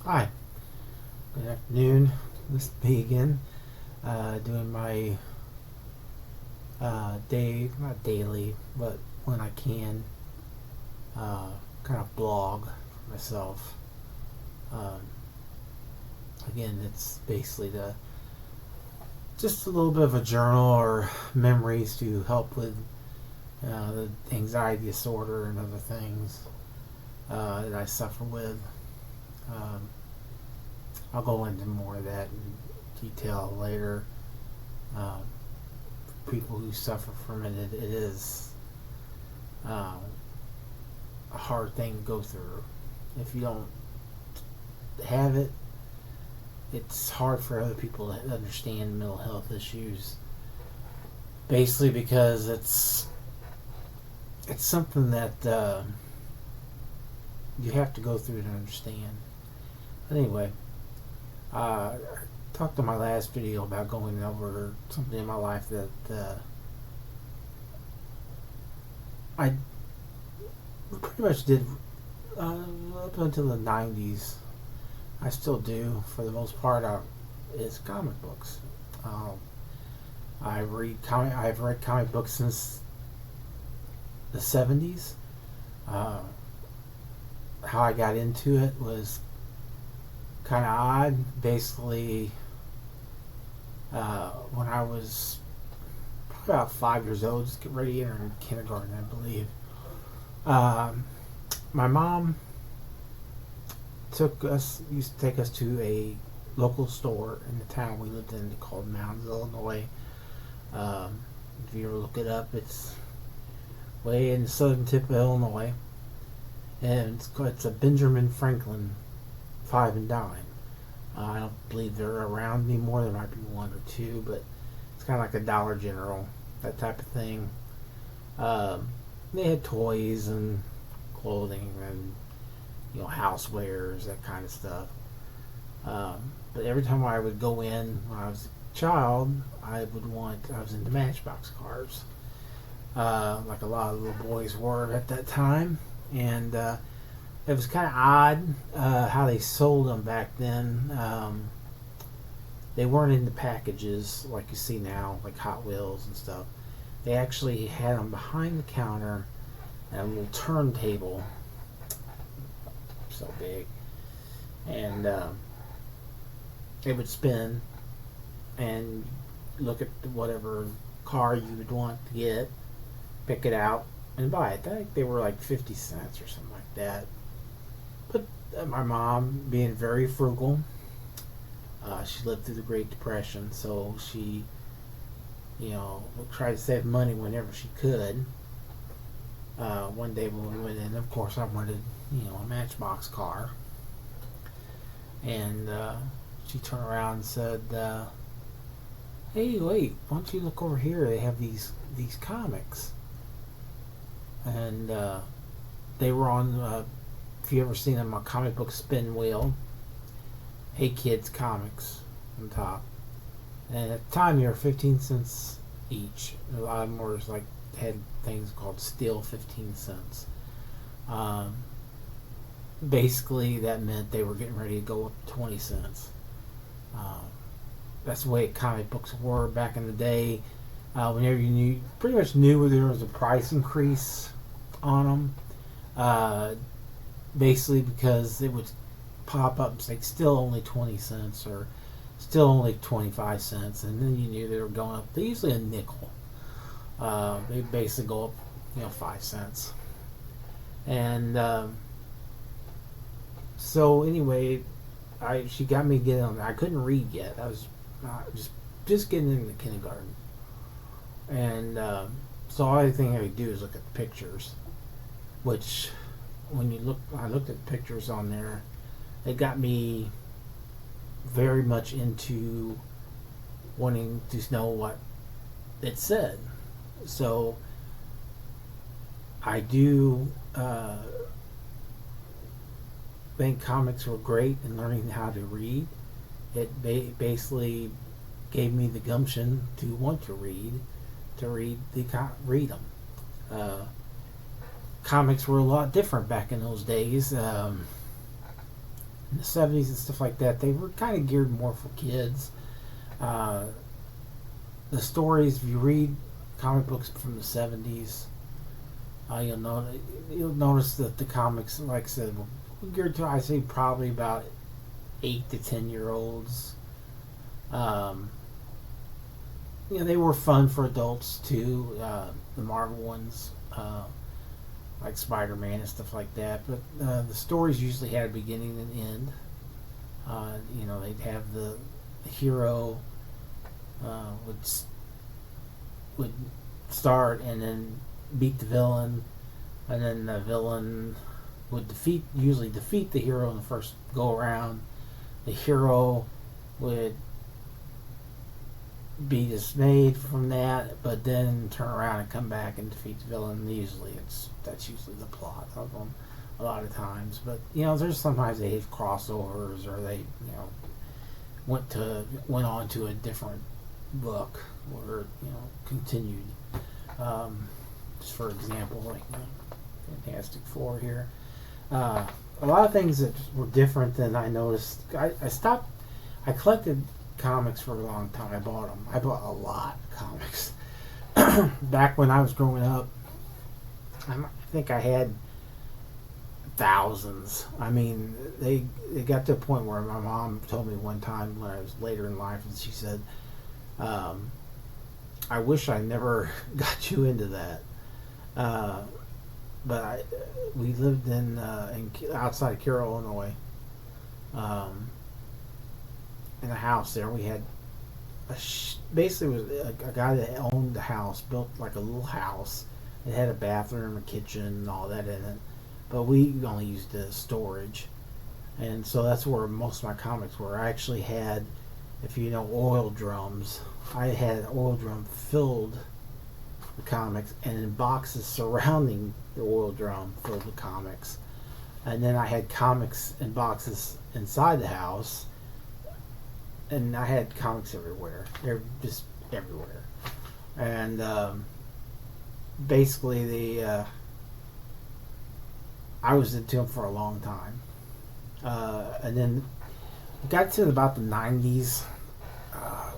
Hi, good afternoon. This is me again, doing my not daily, but when I can, kind of blog for myself. Um, Again, it's basically just a little bit of a journal or memories to help with the anxiety disorder and other things that I suffer with. Um, I'll go into more of that in detail later. Um, People who suffer from it is um, a hard thing to go through. If you don't have it, it's hard for other people to understand mental health issues. Basically, because it's something that you have to go through to understand. But anyway, I talked in my last video about going over something in my life that I pretty much did up until the 90s. I still do for the most part. Is comic books. Um, I've read comic books since the 70s. Uh, how I got into it was kind of odd. Basically, when I was probably about 5 years old, just getting ready to enter kindergarten, I believe. Um, my mom used to take us to a local store in the town we lived in called Mounds, Illinois. Um, if you ever look it up, it's way in the southern tip of Illinois, and it's a Benjamin Franklin five and dime. I don't believe they're around anymore. There might be one or two, but it's kind of like a Dollar General, that type of thing. They had toys and clothing and housewares, that kind of stuff. But every time I would go in when I was a child, I was into Matchbox cars, like a lot of little boys were at that time, and it was kind of odd how they sold them back then. They weren't in the packages like you see now, like Hot Wheels and stuff. They actually had them behind the counter and a little turntable, so big, and it would spin and look at whatever car you would want to get, pick it out, and buy it. I think they were like 50 cents or something like that. But my mom, being very frugal, she lived through the Great Depression, so she, tried to save money whenever she could. One day when we went in, of course, I wanted, a Matchbox car, and she turned around and said, "Hey, wait! Why don't you look over here? They have these comics." And they were on. If you ever seen them on comic book spin wheel, Hey Kids Comics on top. And at the time, they were 15 cents each. A lot of them were had things called steel 15 cents. Basically, that meant they were getting ready to go up to 20 cents. That's the way comic books were back in the day. Whenever you pretty much knew there was a price increase on them. Basically, because it would pop up and say still only 20 cents or still only 25 cents, and then you knew they were going up. They usually a nickel. They basically go up, 5 cents. And so anyway, she got me getting on there. I couldn't read yet. I was just getting into kindergarten, and so all the thing I could do is look at the pictures, which I looked at the pictures on there. It got me very much into wanting to know what it said. So I do think comics were great in learning how to read. It basically gave me the gumption to want to read them. Comics were a lot different back in those days. in the 70s and stuff like that, they were kind of geared more for kids. Uh, the stories, if you read comic books from the 70s, you'll notice that the comics, like I said, were geared to, I say, probably about 8 to 10 year olds. Um, they were fun for adults too. The Marvel ones, like Spider-Man and stuff like that. But the stories usually had a beginning and end. They'd have the hero would would start and then beat the villain, and then the villain would usually defeat the hero in the first go around. The hero would be dismayed from that, but then turn around and come back and defeat the villain. That's usually the plot of them a lot of times. But there's sometimes they have crossovers, or they went on to a different book, or continued. Just for example, like Fantastic Four here. A lot of things that were different than I noticed. I collected comics for a long time. I bought them. I bought a lot of comics. Back when I was growing up, I think I had thousands. I mean, they got to a point where my mom told me one time when I was later in life, and she said, I wish I never got you into that. But we lived in outside of Carroll, Illinois. In a house there, we had basically it was a guy that owned the house, built like a little house. It had a bathroom, a kitchen, and all that in it. But we only used it as storage, and so that's where most of my comics were. I actually had, if you know, oil drums. I had an oil drum filled with comics, and in boxes surrounding the oil drum filled with comics. And then I had comics in boxes inside the house, and I had comics everywhere. They're just everywhere. And basically, I was into them for a long time. And then it got to about the 90s,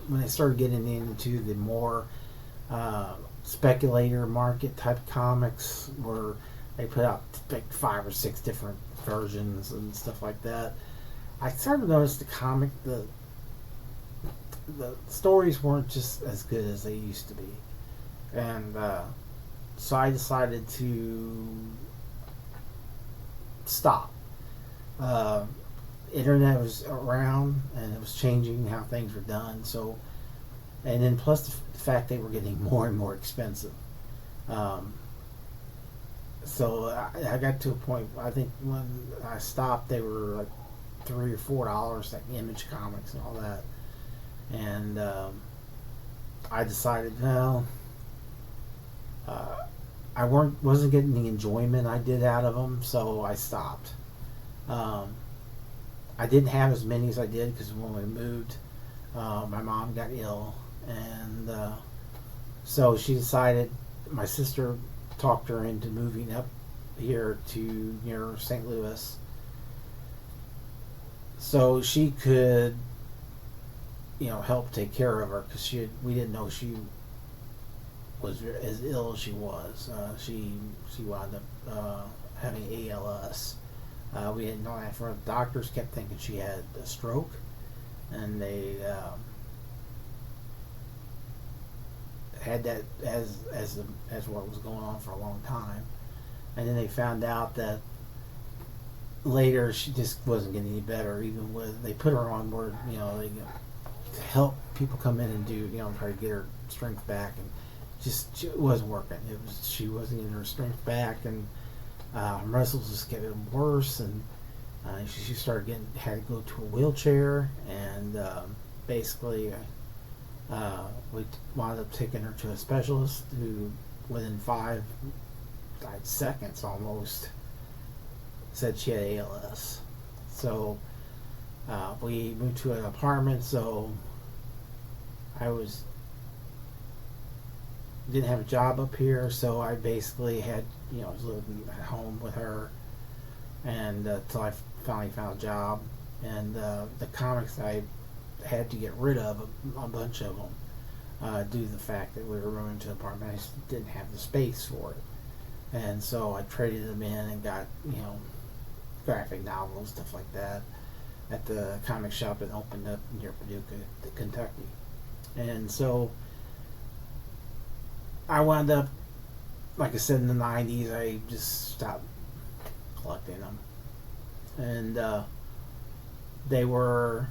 when they started getting into the more speculator market type comics, where they put out like 5 or 6 different versions and stuff like that. I started to notice the stories weren't just as good as they used to be, and so I decided to stop. Internet was around, and it was changing how things were done. So, and then plus the fact they were getting more and more expensive. So I got to a point. I think when I stopped, they were like $3 or $4, like Image Comics and all that. And I decided, no, I wasn't getting the enjoyment I did out of them, so I stopped. I didn't have as many as I did because when we moved, my mom got ill, and so she decided. My sister talked her into moving up here to near St. Louis, so she could, help take care of her, because we didn't know she was as ill as she was. She wound up having ALS. We didn't know that. The doctors kept thinking she had a stroke, and they had that as what was going on for a long time. And then they found out that later she just wasn't getting any better. Even with, they put her on where they to help people come in and do try to get her strength back, and it wasn't working. She wasn't getting her strength back, and her muscles just getting worse, and she started had to go to a wheelchair, and basically we wound up taking her to a specialist who, within 5 seconds almost, said she had ALS. So we moved to an apartment, so I didn't have a job up here, so I basically had, I was living at home with her, and until I finally found a job. and the comics I had to get rid of a bunch of them due to the fact that we were moving to an apartment. I just didn't have the space for it, and so I traded them in and got graphic novels, stuff like that, at the comic shop that opened up near Paducah, Kentucky. And so I wound up, like I said, in the 90s, I just stopped collecting them. And they were,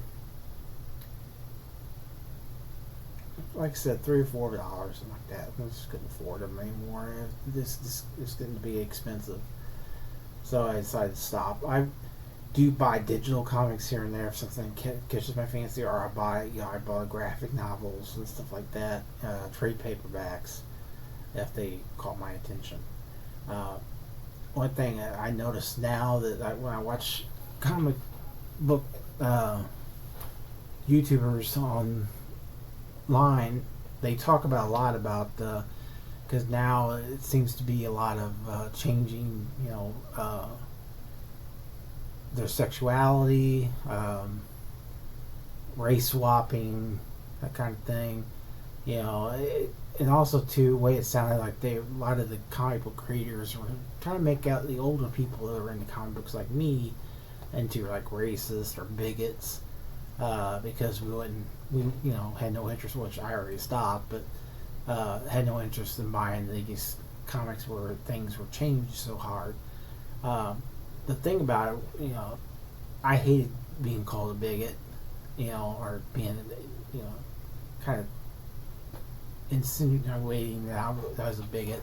like I said, $3 or $4, something like that. I just couldn't afford them anymore. This is getting to be expensive. So I decided to stop. I do buy digital comics here and there if something catches my fancy, or I buy graphic novels and stuff like that, trade paperbacks if they caught my attention. One thing I notice now that when I watch comic book YouTubers online, they talk about a lot about because now it seems to be a lot of changing, their sexuality, race swapping, that kind of thing. And also too, the way it sounded like a lot of the comic book creators were trying to make out the older people that were into comic books like me into like racist or bigots, because we had no interest, which I already stopped, but had no interest in buying these comics where things were changed so hard. The thing about it, I hated being called a bigot, or being, kind of insinuating that I was a bigot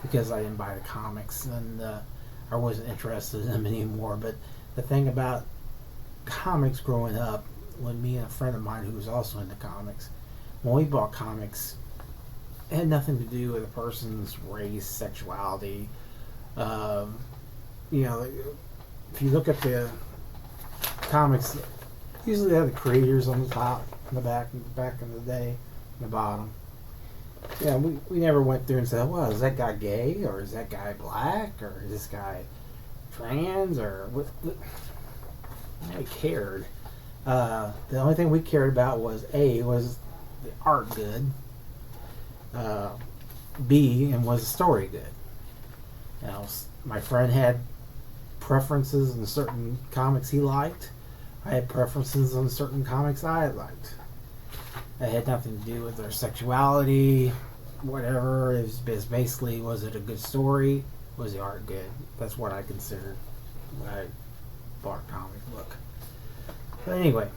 because I didn't buy the comics and I wasn't interested in them anymore. But the thing about comics growing up, when me and a friend of mine who was also into comics, when we bought comics, it had nothing to do with a person's race, sexuality. If you look at the comics, usually they have the creators on the top, and the back in the day, and the bottom. Yeah, we never went through and said, well, is that guy gay, or is that guy black, or is this guy trans, or what? Nobody cared. The only thing we cared about was was the art good, B, and was the story good. My friend had preferences in certain comics he liked. I had preferences on certain comics I liked. It had nothing to do with their sexuality, whatever. It was basically, was it a good story? Was the art good? That's what I considered when I bought a comic book. But anyway,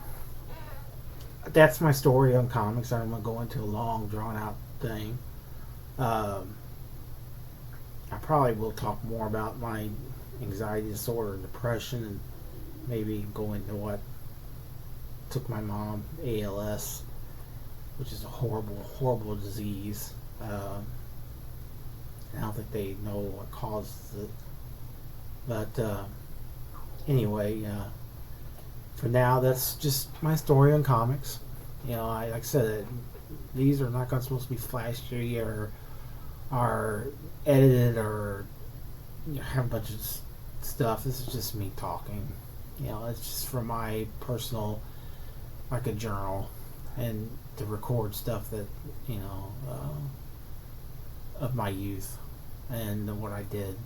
that's my story on comics. I don't want to go into a long, drawn-out thing. I probably will talk more about my anxiety disorder and depression, and maybe go into what took my mom, ALS, which is a horrible, horrible disease. I don't think they know what causes it. But anyway, for now, that's just my story on comics. Like I said, these are not supposed to be flashy or edited or have a bunch of stuff. This is just me talking. It's just for my personal, like a journal, and to record stuff that of my youth and what I did.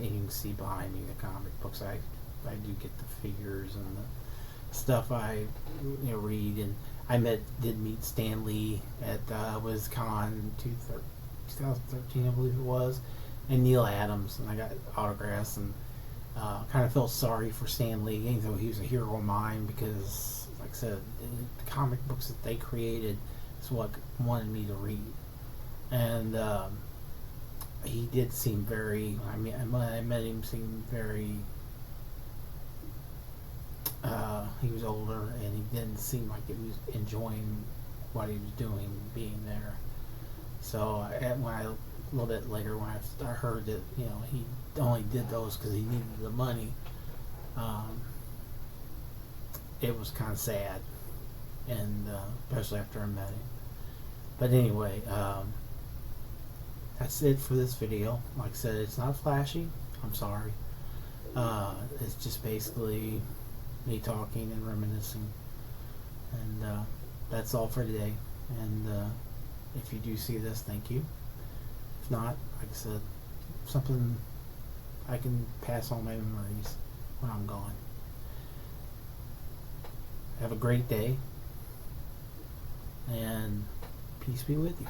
You can see behind me the comic books. I do get the figures and the stuff I read. And I did meet Stan Lee at WizCon 2013, I believe it was, and Neil Adams, and I got autographs, and kind of felt sorry for Stan Lee, even though he was a hero of mine, because, like I said, the comic books that they created is what wanted me to read. And he did seem very, I met him, seemed very, he was older, and he didn't seem like he was enjoying what he was doing, being there. So when a little bit later, when I heard that he only did those because he needed the money, it was kind of sad, and especially after I met him. But anyway, that's it for this video. Like I said, it's not flashy. I'm sorry. It's just basically me talking and reminiscing. And that's all for today. And if you do see this, thank you. If not, like I said, something I can pass on my memories when I'm gone. Have a great day, and peace be with you.